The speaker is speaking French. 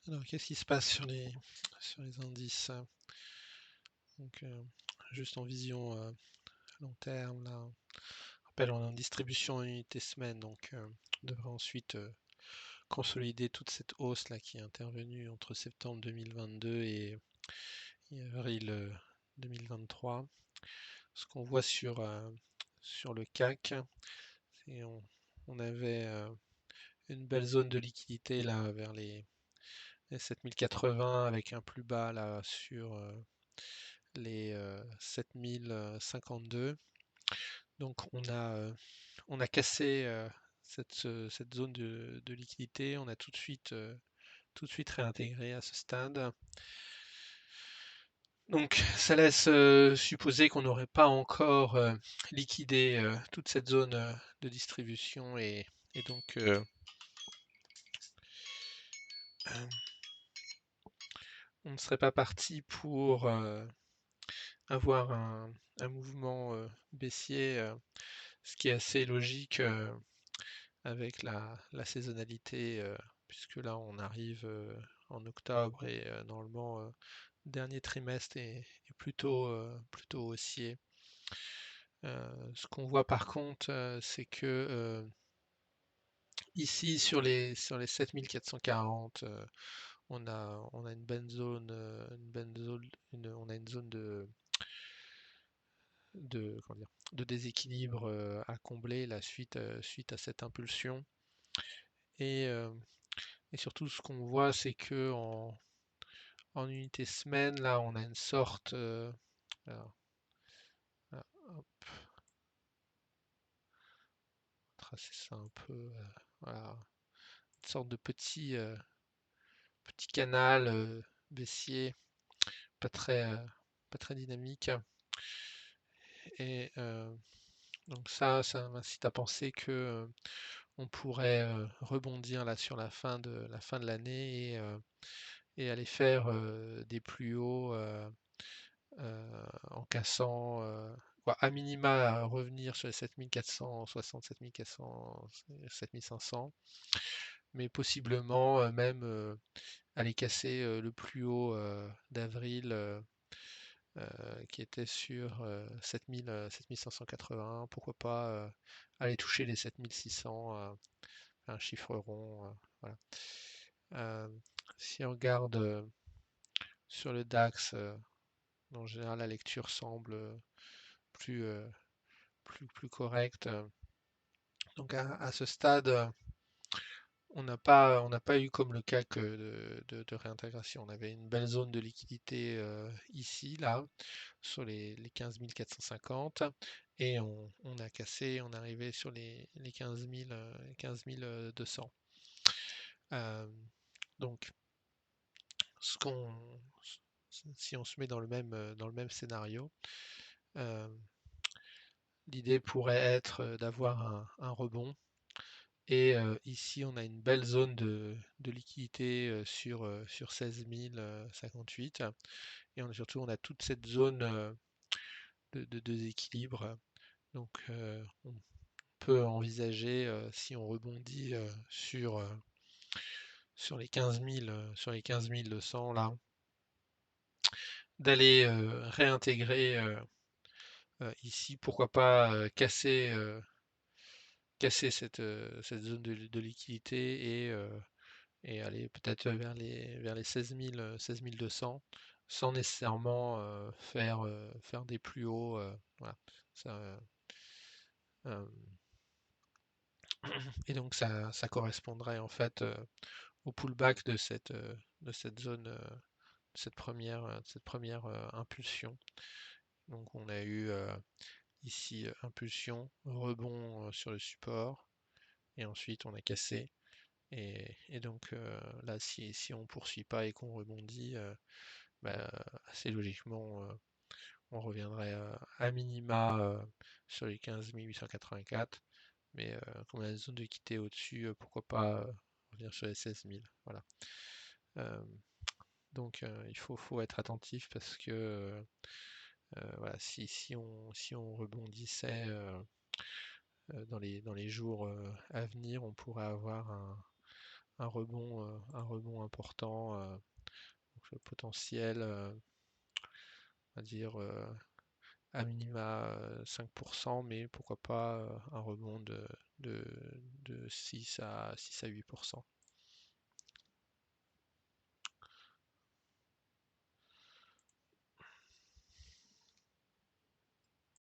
Alors, qu'est-ce qui se passe sur les indices? Donc, juste en vision long terme, là. Je rappelle, on est en distribution en unité semaine, donc on devrait ensuite consolider toute cette hausse là qui est intervenue entre septembre 2022 et avril 2023. Ce qu'on voit sur le CAC, c'est on avait une belle zone de liquidité là vers les 7080 avec un plus bas là sur les 7052. Donc on a cassé cette zone de liquidité, on a tout de suite réintégré à ce stade. Donc ça laisse supposer qu'on n'aurait pas encore liquidé toute cette zone de distribution et donc euh, on ne serait pas parti pour avoir un mouvement baissier, ce qui est assez logique avec la saisonnalité, puisque là on arrive en octobre et normalement dernier trimestre est plutôt haussier. Ce qu'on voit par contre, c'est que ici sur les 7440, on a une bonne zone, on a une zone comment dire, de déséquilibre à combler la suite à cette impulsion. Et, euh, et surtout, ce qu'on voit, c'est que en unité semaine, là, on a une sorte, alors, là, hop, tracer ça un peu, voilà, une sorte de petit canal baissier, pas très, euh, pas très dynamique. Et donc ça m'incite à penser que on pourrait rebondir là sur la fin de l'année et aller faire des plus hauts en cassant, à minima revenir sur les 7460, 7400, 7500, mais possiblement même aller casser le plus haut d'avril qui était sur 7000, 7581, pourquoi pas aller toucher les 7600, un chiffre rond. Voilà. Euh, Si on regarde sur le DAX, en général, la lecture semble plus, euh, plus correcte. Donc à ce stade, on n'a pas eu comme le cas que de réintégration. On avait une belle zone de liquidité ici, là, sur les 15 450, et on a cassé, on est arrivé sur les 15 000, 15 200. Euh, donc, ce qu'on, si on se met dans le même scénario, euh, l'idée pourrait être d'avoir un rebond. Et ici, on a une belle zone de liquidité sur 16 058. Et surtout, on a toute cette zone de déséquilibre. Donc, on peut envisager, si on rebondit sur les 15 000, sur les 15 200 là, d'aller réintégrer ici, pourquoi pas casser cette zone de liquidité et aller peut-être vers les 16 000, 16 200 sans nécessairement faire des plus hauts. Voilà. Ça, euh, et donc ça correspondrait en fait au pullback de cette zone, de cette première impulsion. Donc on a eu ici impulsion, rebond sur le support, et ensuite on a cassé. Et donc là, si on poursuit pas et qu'on rebondit, bah, assez logiquement, on reviendrait à minima sur les 15 884. Mais comme on a une zone de quitter au-dessus, pourquoi pas revenir sur les 16 000. Voilà. Euh, donc faut être attentif parce que voilà, si on rebondissait dans les jours à venir, on pourrait avoir un rebond important, donc le potentiel, on va dire à minima 5%, mais pourquoi pas un rebond de 6 à 8%.